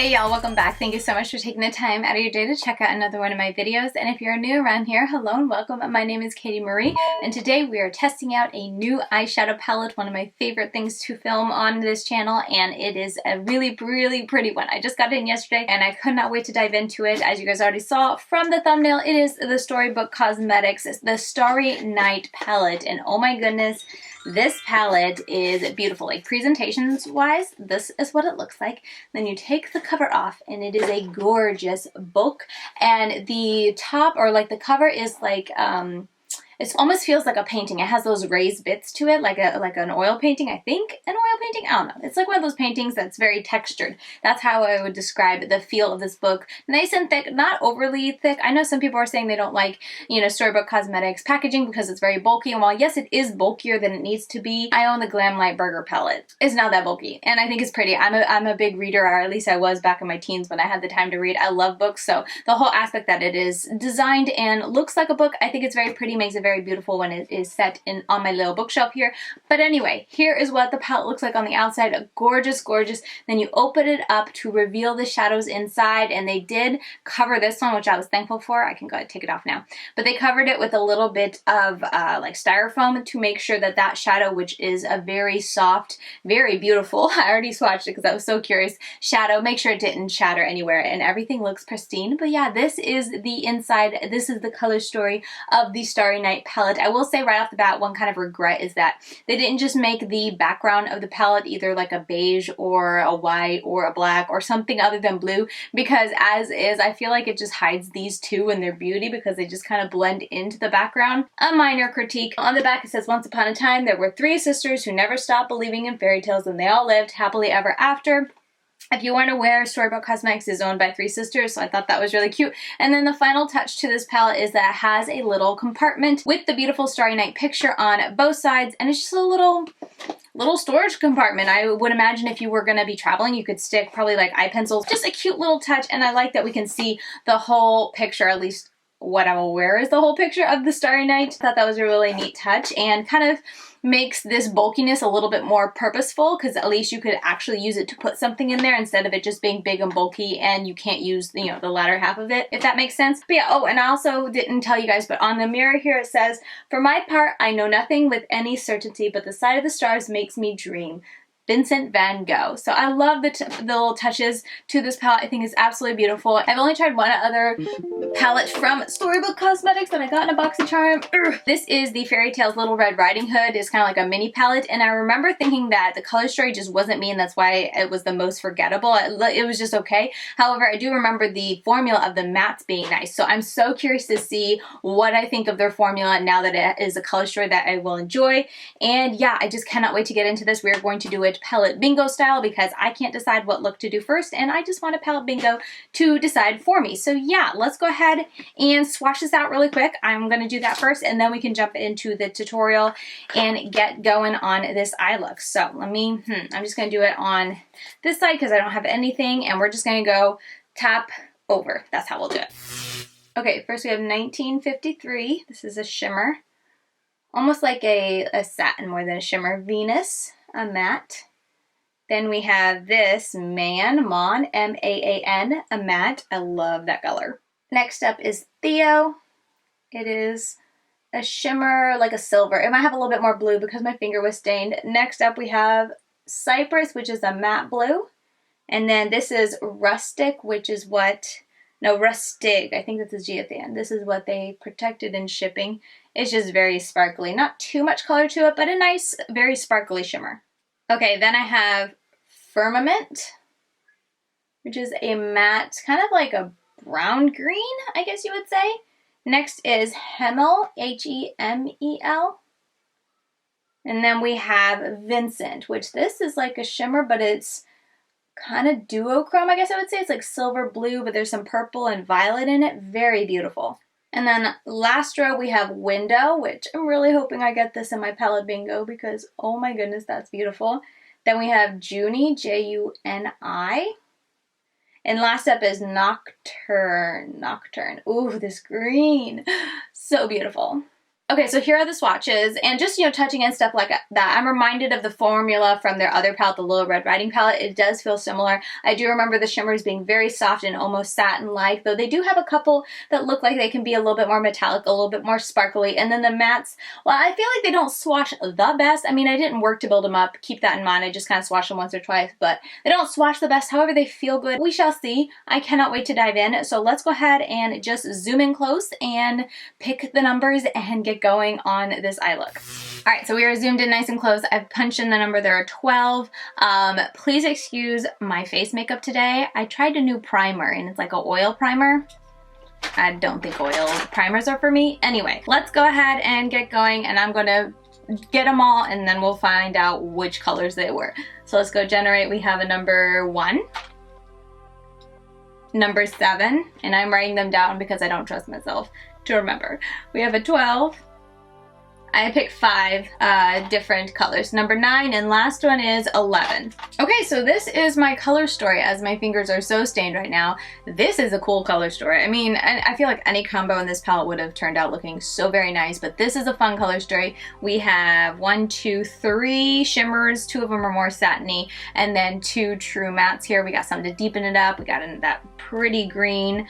Hey y'all, welcome back. Thank you so much for taking the time out of your day to check out another one of my videos. And if you're new around here, hello and welcome. My name is Katie Marie, and today we are testing out a new eyeshadow palette, one of my favorite things to film on this channel, and it is a really pretty one. I just got it in yesterday and I could not wait to dive into it. As you guys already saw from the thumbnail, it is the Storybook Cosmetics, the Starry Night palette, and oh my goodness, this palette is beautiful. Like presentations wise, this is what it looks like. Then you take the cover off and it is a gorgeous book, and the top, or like the cover, is like it almost feels like a painting. It has those raised bits to it, like an oil painting, I think. An oil painting? I don't know. It's like one of those paintings that's very textured. That's how I would describe the feel of this book. Nice and thick, not overly thick. I know some people are saying they don't like, Storybook Cosmetics packaging because it's very bulky. And while yes, it is bulkier than it needs to be, I own the Glam Light Burger palette. It's not that bulky, and I think it's pretty. I'm a big reader, or at least I was back in my teens when I had the time to read. I love books, so the whole aspect that it is designed and looks like a book, I think it's very pretty, makes it very beautiful when it is set in on my little bookshelf here. But anyway, here is what the palette looks like on the outside. Gorgeous. Then you open it up to reveal the shadows inside, and they did cover this one, which I was thankful for. I can go ahead and take it off now. But they covered it with a little bit of like styrofoam to make sure that that shadow, which is a very soft, very beautiful, I already swatched it because I was so curious, shadow, make sure it didn't shatter anywhere, and everything looks pristine. But yeah, this is the inside. This is the color story of the Starry Night palette. I will say right off the bat, one kind of regret is that they didn't just make the background of the palette either like a beige or a white or a black or something other than blue, because as is, I feel like it just hides these two and their beauty because they just kind of blend into the background. A minor critique. On the back it says, once upon a time there were three sisters who never stopped believing in fairy tales, and they all lived happily ever after. If you weren't aware, Storybook Cosmetics is owned by three sisters, so I thought that was really cute. And then the final touch to this palette is that it has a little compartment with the beautiful Starry Night picture on both sides, and it's just a little storage compartment. I would imagine if you were going to be traveling, you could stick probably like eye pencils. Just a cute little touch, and I like that we can see the whole picture, at least what I'm aware is the whole picture of the Starry Night. I thought that was a really neat touch, and kind of makes this bulkiness a little bit more purposeful, because at least you could actually use it to put something in there instead of it just being big and bulky and you can't use, the latter half of it, if that makes sense. But yeah, oh, and I also didn't tell you guys, but on the mirror here it says, "For my part, I know nothing with any certainty, but the sight of the stars makes me dream. Vincent Van Gogh." So I love the little touches to this palette. I think it's absolutely beautiful. I've only tried one other palette from Storybook Cosmetics that I got in a BoxyCharm. This is the Fairy Tales Little Red Riding Hood. It's kind of like a mini palette, and I remember thinking that the color story just wasn't me, and that's why it was the most forgettable. It was just okay. However, I do remember the formula of the mattes being nice, so I'm so curious to see what I think of their formula now that it is a color story that I will enjoy. And yeah, I just cannot wait to get into this. We're going to do it palette bingo style because I can't decide what look to do first, and I just want a palette bingo to decide for me. So yeah, let's go ahead and swatch this out really quick. I'm going to do that first, and then we can jump into the tutorial and get going on this eye look. So let me, I'm just going to do it on this side because I don't have anything, and we're just going to go tap over. That's how we'll do it. Okay, first we have 1953. This is a shimmer. Almost like a satin more than a shimmer. Venus, a matte. Then we have this Mon, M-A-A-N, a matte. I love that color. Next up is Theo. It is a shimmer, like a silver. It might have a little bit more blue because my finger was stained. Next up we have Cypress, which is a matte blue. And then this is Rustic, which is what, no, Rustig. I think that's a G at the end. This is what they protected in shipping. It's just very sparkly. Not too much color to it, but a nice, very sparkly shimmer. Okay, then I have Firmament, which is a matte, kind of like a brown green, I guess you would say. Next is Hemel, H-E-M-E-L. And then we have Vincent, which this is like a shimmer, but it's kind of duochrome, I guess I would say. It's like silver blue, but there's some purple and violet in it. Very beautiful. And then last row we have Window, which I'm really hoping I get this in my palette bingo because oh my goodness, that's beautiful. Then we have Juni, J-U-N-I. And last up is Nocturne. Ooh, this green. So beautiful. Okay, so here are the swatches, and just, you know, touching and stuff like that, I'm reminded of the formula from their other palette, the Little Red Riding palette. It does feel similar. I do remember the shimmers being very soft and almost satin-like, though they do have a couple that look like they can be a little bit more metallic, a little bit more sparkly, and then the mattes, well, I feel like they don't swatch the best. I mean, I didn't work to build them up. Keep that in mind. I just kind of swatched them once or twice, but they don't swatch the best. However, they feel good. We shall see. I cannot wait to dive in. So let's go ahead and just zoom in close and pick the numbers and get going on this eye look. All right, so we are zoomed in nice and close. I've punched in the number. There are 12. Please excuse my face makeup today. I tried a new primer, and it's like an oil primer. I don't think oil primers are for me. Anyway, let's go ahead and get going, and I'm gonna get them all, and then we'll find out which colors they were. So let's go generate. We have a number 1, number 7, and I'm writing them down because I don't trust myself to remember. We have a 12. I picked 5 different colors. Number 9, and last one is 11. Okay, so this is my color story, as my fingers are so stained right now. This is a cool color story. I mean, I feel like any combo in this palette would have turned out looking so very nice, but this is a fun color story. We have 1, 2, 3 shimmers. 2 of them are more satiny, and then 2 true mattes here. We got some to deepen it up. We got in that pretty green.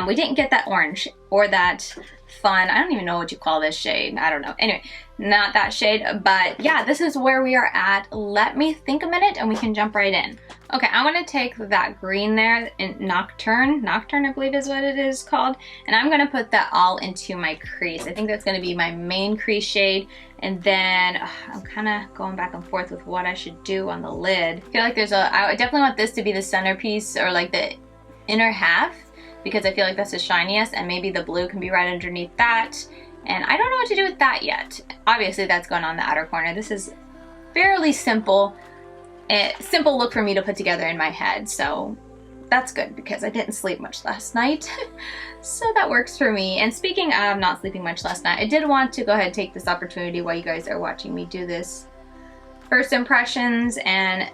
We didn't get that orange or that fun, I don't even know what you call this shade. I don't know. Anyway, not that shade, but yeah, this is where we are at. Let me think a minute and we can jump right in. Okay, I'm gonna take that green there in Nocturne I believe is what it is called, and I'm gonna put that all into my crease. I think that's gonna be my main crease shade, and then I'm kind of going back and forth with what I should do on the lid. I feel like I definitely want this to be the centerpiece, or like the inner half, because I feel like that's the shiniest, and maybe the blue can be right underneath that. And I don't know what to do with that yet. Obviously that's going on the outer corner. This is fairly simple look for me to put together in my head, so that's good because I didn't sleep much last night. So that works for me. And speaking of not sleeping much last night, I did want to go ahead and take this opportunity while you guys are watching me do this first impressions, and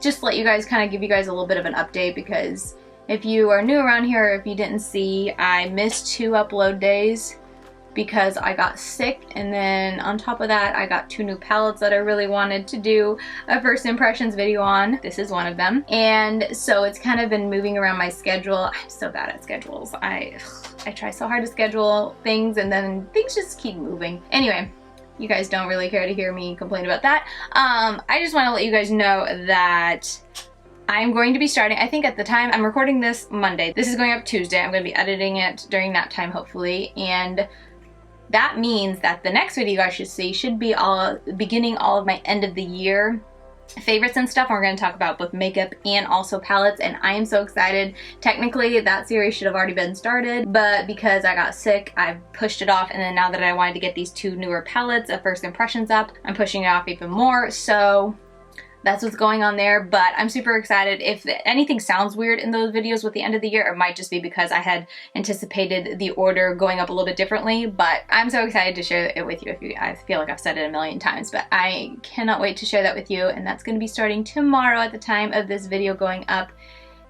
just let you guys kind of give you guys a little bit of an update, because if you are new around here, or if you didn't see, I missed 2 upload days because I got sick, and then on top of that, I got 2 new palettes that I really wanted to do a first impressions video on. This is one of them. And so it's kind of been moving around my schedule. I'm so bad at schedules. I try so hard to schedule things, and then things just keep moving. Anyway, you guys don't really care to hear me complain about that. I just want to let you guys know that I'm going to be starting, I think at the time, I'm recording this Monday. This is going up Tuesday. I'm going to be editing it during that time, hopefully. And that means that the next video you guys should see should be beginning all of my end of the year favorites and stuff. And we're going to talk about both makeup and also palettes, and I am so excited. Technically, that series should have already been started, but because I got sick, I've pushed it off, and then now that I wanted to get these 2 newer palettes of first impressions up, I'm pushing it off even more. So that's what's going on there, but I'm super excited. If anything sounds weird in those videos with the end of the year, it might just be because I had anticipated the order going up a little bit differently, but I'm so excited to share it with you. I feel like I've said it a million times, but I cannot wait to share that with you, and that's going to be starting tomorrow at the time of this video going up.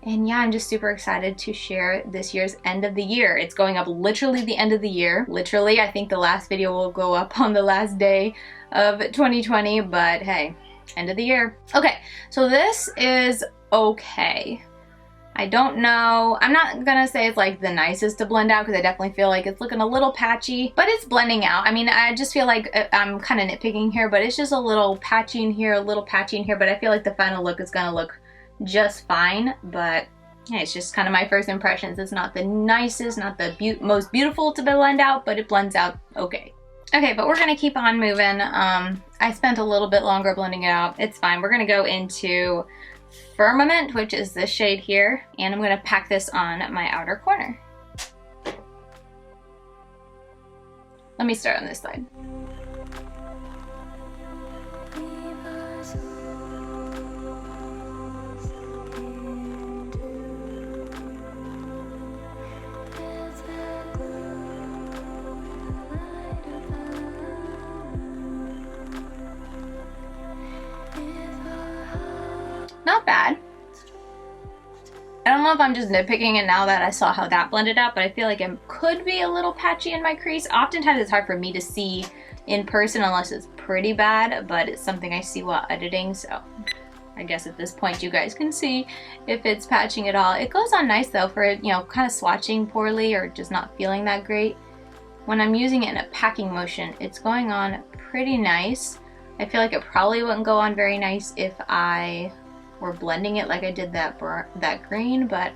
And yeah, I'm just super excited to share this year's end of the year. It's going up literally the end of the year. Literally, I think the last video will go up on the last day of 2020, but hey, end of the year. Okay, so this is okay. I don't know, I'm not gonna say it's like the nicest to blend out, because I definitely feel like it's looking a little patchy, but it's blending out. I mean, I just feel like I'm kind of nitpicking here, but it's just a little patchy in here, a little patchy in here, but I feel like the final look is gonna look just fine. But yeah, it's just kind of my first impressions. It's not the nicest, not the most beautiful to blend out, but it blends out okay. Okay, but we're gonna keep on moving. I spent a little bit longer blending it out. It's fine. We're gonna go into Firmament, which is this shade here, and I'm gonna pack this on my outer corner. Let me start on this side. Not bad. I don't know if I'm just nitpicking it now that I saw how that blended out, but I feel like it could be a little patchy in my crease. Oftentimes it's hard for me to see in person unless it's pretty bad, but it's something I see while editing, so I guess at this point you guys can see if it's patching at all. It goes on nice though for, you know, kind of swatching poorly or just not feeling that great. When I'm using it in a packing motion, it's going on pretty nice. I feel like it probably wouldn't go on very nice if I were blending it like I did that green, but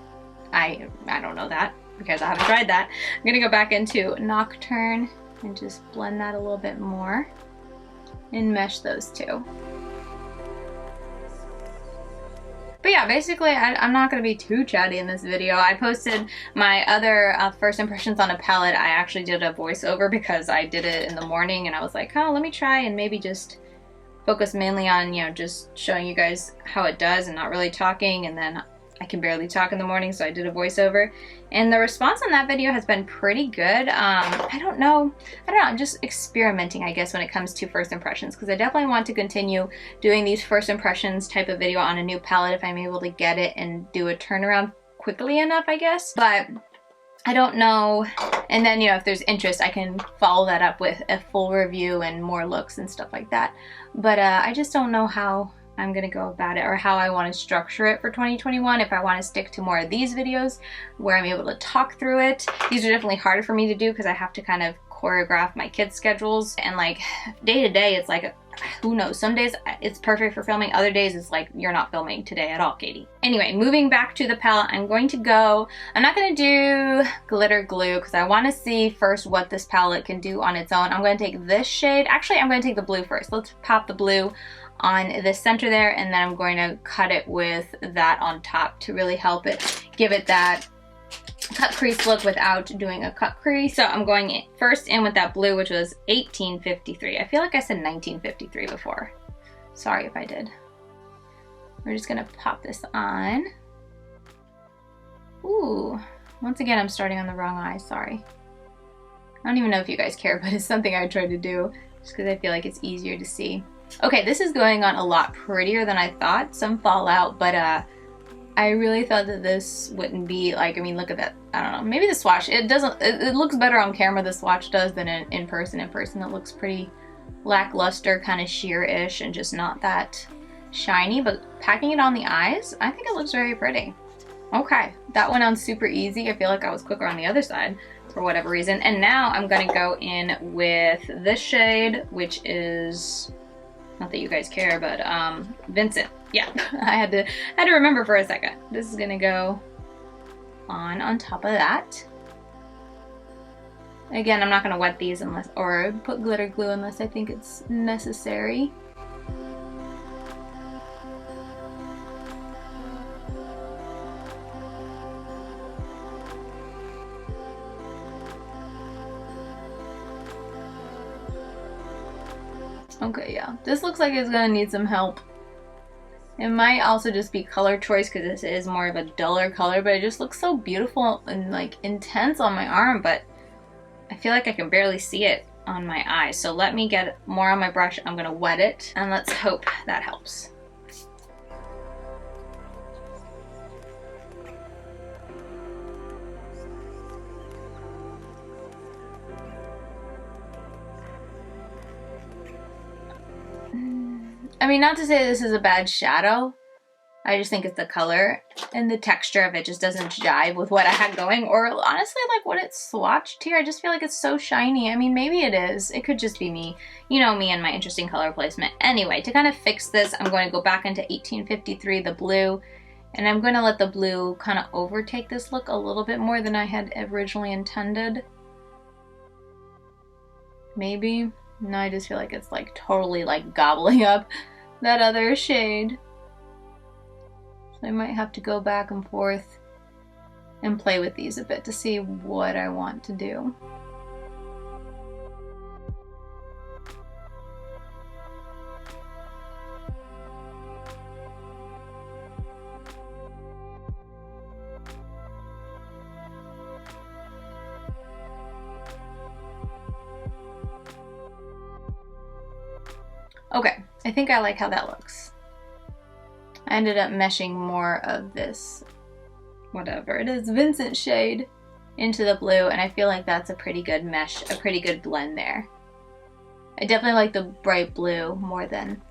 I don't know that because I haven't tried that. I'm gonna go back into Nocturne and just blend that a little bit more and mesh those two. But yeah, basically I'm not going to be too chatty in this video. I posted my other first impressions on a palette. I actually did a voiceover because I did it in the morning and I was like, oh, let me try and maybe just focus mainly on, you know, just showing you guys how it does and not really talking, and then I can barely talk in the morning, so I did a voiceover. And the response on that video has been pretty good. I don't know, I'm just experimenting, I guess, when it comes to first impressions, because I definitely want to continue doing these first impressions type of video on a new palette if I'm able to get it and do a turnaround quickly enough, I guess. But I don't know. And then, you know, if there's interest, I can follow that up with a full review and more looks and stuff like that. But I just don't know how I'm gonna go about it or how I want to structure it for 2021. If I want to stick to more of these videos where I'm able to talk through it. These are definitely harder for me to do because I have to kind of choreograph my kids' schedules, and like day to day it's like, who knows, some days it's perfect for filming, other days it's like, you're not filming today at all, Katie. Anyway, moving back to the palette, I'm not going to do glitter glue because I want to see first what this palette can do on its own. I'm going to take this shade, actually I'm going to take the blue first. Let's pop the blue on the center there, and then I'm going to cut it with that on top to really help it give it that cut crease look without doing a cut crease. So I'm going first in with that blue, which was 1853. I feel like I said 1953 before. Sorry if I did. We're just gonna pop this on. Ooh, once again, I'm starting on the wrong eye, sorry. I don't even know if you guys care, but it's something I try to do just because I feel like it's easier to see. Okay, this is going on a lot prettier than I thought. Some fall out, but I really thought that this wouldn't be like, I mean, look at that. I don't know, maybe the swatch, it looks better on camera, the swatch does, than in person. In person, it looks pretty lackluster, kind of sheer-ish, and just not that shiny, but packing it on the eyes, I think it looks very pretty. Okay, that went on super easy. I feel like I was quicker on the other side for whatever reason. And now I'm gonna go in with this shade, which is, not that you guys care, but Vincent. Yeah, I had to remember for a second. This is gonna go on top of that. Again, I'm not gonna wet these unless, or put glitter glue unless I think it's necessary. Okay, yeah, this looks like it's gonna need some help. It might also just be color choice because this is more of a duller color, but it just looks so beautiful and like intense on my arm, but I feel like I can barely see it on my eye. So let me get more on my brush. I'm gonna wet it and let's hope that helps. I mean, not to say this is a bad shadow. I just think it's the color and the texture of it just doesn't jive with what I had going, or honestly like what it's swatched here. I just feel like it's so shiny. I mean, maybe it is. It could just be me. You know me and my interesting color placement. Anyway, to kind of fix this, I'm going to go back into 1853, the blue, and I'm going to let the blue kind of overtake this look a little bit more than I had originally intended. Maybe. No, I just feel like it's like totally like gobbling up that other shade. So I might have to go back and forth and play with these a bit to see what I want to do. Okay, I think I like how that looks. I ended up meshing more of this whatever it is, Vincent shade into the blue, and I feel like that's a pretty good mesh, a pretty good blend there. I definitely like the bright blue more than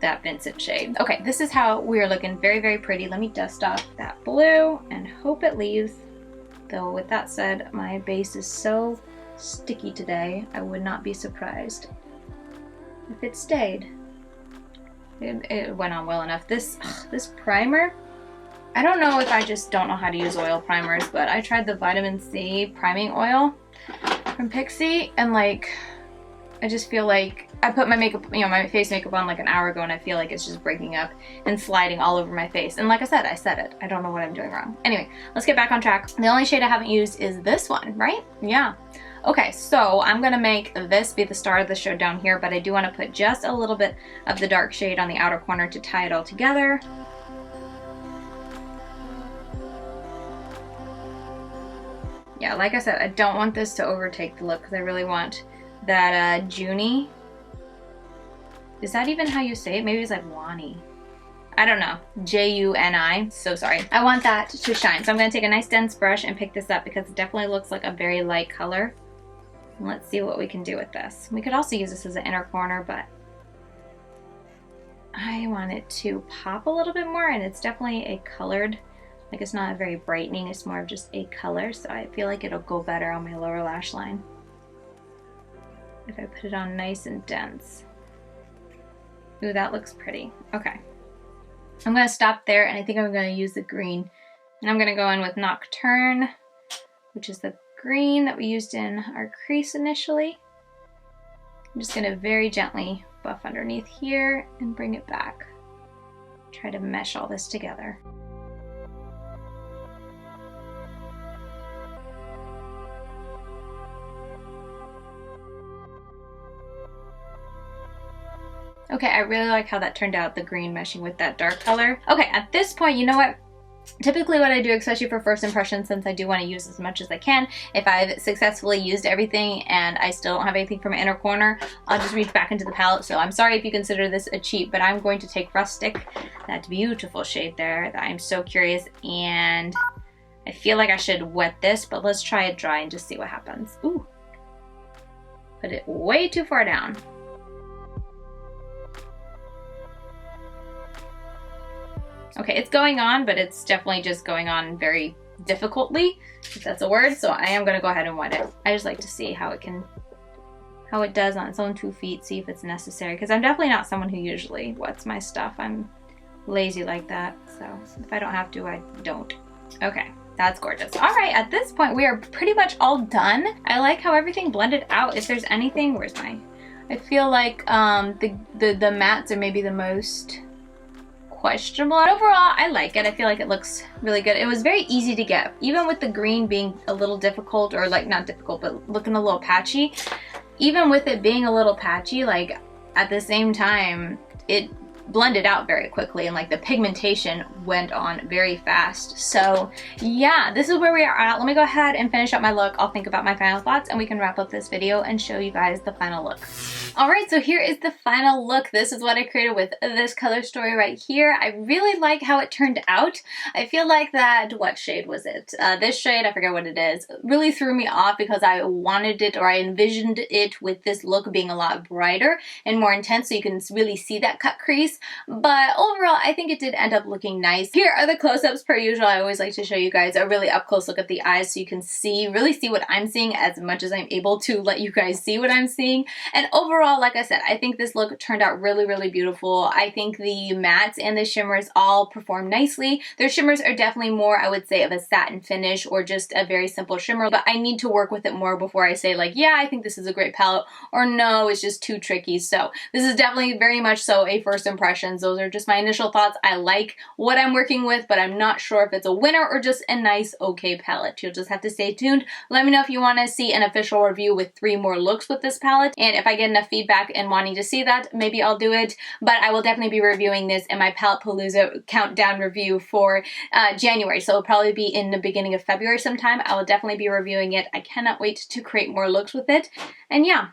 that Vincent shade. Okay, this is how we're looking. Very, very pretty. Let me dust off that blue and hope it leaves. Though with that said, my base is so sticky today, I would not be surprised if it stayed. It went on well enough. This primer, I don't know if I just don't know how to use oil primers, but I tried the vitamin C priming oil from Pixi, and like, I just feel like I put my makeup, you know, my face makeup on like an hour ago, and I feel like it's just breaking up and sliding all over my face. And like I said it. I don't know what I'm doing wrong. Anyway, let's get back on track. The only shade I haven't used is this one, right? Yeah. Okay, so I'm gonna make this be the star of the show down here, but I do want to put just a little bit of the dark shade on the outer corner to tie it all together. Yeah, like I said, I don't want this to overtake the look because I really want that Junie. Is that even how you say it? Maybe it's like Wani. I don't know. J-U-N-I. So sorry. I want that to shine. So I'm going to take a nice dense brush and pick this up because it definitely looks like a very light color. And let's see what we can do with this. We could also use this as an inner corner, but I want it to pop a little bit more, and it's definitely a colored, like it's not a very brightening, it's more of just a color, so I feel like it'll go better on my lower lash line if I put it on nice and dense. Ooh, that looks pretty. Okay. I'm going to stop there, and I think I'm going to use the green. And I'm going to go in with Nocturne, which is the green that we used in our crease initially. I'm just going to very gently buff underneath here and bring it back. Try to mesh all this together. Okay, I really like how that turned out, the green meshing with that dark color. Okay, at this point, you know what? Typically what I do, especially for first impressions, since I do want to use as much as I can, if I've successfully used everything and I still don't have anything for my inner corner, I'll just reach back into the palette. So I'm sorry if you consider this a cheat, but I'm going to take Rustic, that beautiful shade there that I'm so curious, and I feel like I should wet this, but let's try it dry and just see what happens. Ooh, put it way too far down. Okay, it's going on, but it's definitely just going on very difficultly, if that's a word. So I am gonna go ahead and wet it. I just like to see how it does on its own 2 feet, see if it's necessary. Because I'm definitely not someone who usually wets my stuff. I'm lazy like that. So if I don't have to, I don't. Okay, that's gorgeous. All right, at this point, we are pretty much all done. I like how everything blended out. If there's anything, where's my, I feel like the mattes are maybe the most questionable. Overall, I like it. I feel like it looks really good. It was very easy to get, even with the green being a little difficult, or like not difficult, but looking a little patchy. Even with it being a little patchy, like at the same time, it blended out very quickly, and like the pigmentation went on very fast. So yeah, this is where we are at. Let me go ahead and finish up my look. I'll think about my final thoughts, and we can wrap up this video and show you guys the final look. All right, so here is the final look. This is what I created with this color story right here. I really like how it turned out. I feel like that, what shade was it? This shade, I forget what it is, really threw me off because I wanted it, or I envisioned it with this look being a lot brighter and more intense, so you can really see that cut crease. But overall, I think it did end up looking nice. Here are the close-ups per usual. I always like to show you guys a really up-close look at the eyes so you can see, really see what I'm seeing as much as I'm able to let you guys see what I'm seeing. And overall, like I said, I think this look turned out really, really beautiful. I think the mattes and the shimmers all perform nicely. Their shimmers are definitely more, I would say, of a satin finish or just a very simple shimmer, but I need to work with it more before I say like, yeah, I think this is a great palette, or no, it's just too tricky. So this is definitely very much so a first impression. Those are just my initial thoughts. I like what I'm working with, but I'm not sure if it's a winner or just a nice, okay palette. You'll just have to stay tuned. Let me know if you want to see an official review with 3 more looks with this palette, and if I get enough feedback and wanting to see that, maybe I'll do it. But I will definitely be reviewing this in my Palette Palooza countdown review for January, so it'll probably be in the beginning of February sometime. I will definitely be reviewing it. I cannot wait to create more looks with it. And yeah,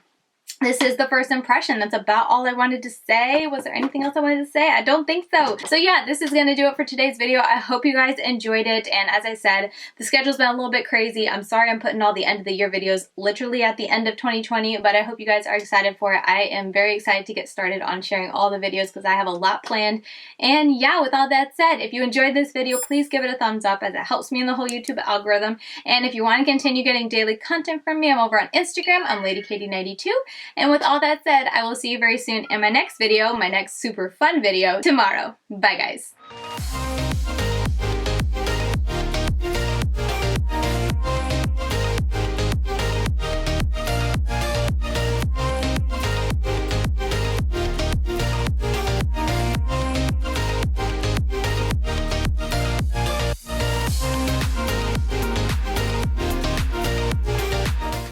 this is the first impression. That's about all I wanted to say. Was there anything else I wanted to say? I don't think so. So yeah, this is gonna do it for today's video. I hope you guys enjoyed it. And as I said, the schedule's been a little bit crazy. I'm sorry I'm putting all the end of the year videos literally at the end of 2020, but I hope you guys are excited for it. I am very excited to get started on sharing all the videos because I have a lot planned. And yeah, with all that said, if you enjoyed this video, please give it a thumbs up as it helps me in the whole YouTube algorithm. And if you want to continue getting daily content from me, I'm over on Instagram. I'm LadyKatie92. And with all that said, I will see you very soon in my next video, my next super fun video tomorrow. Bye guys.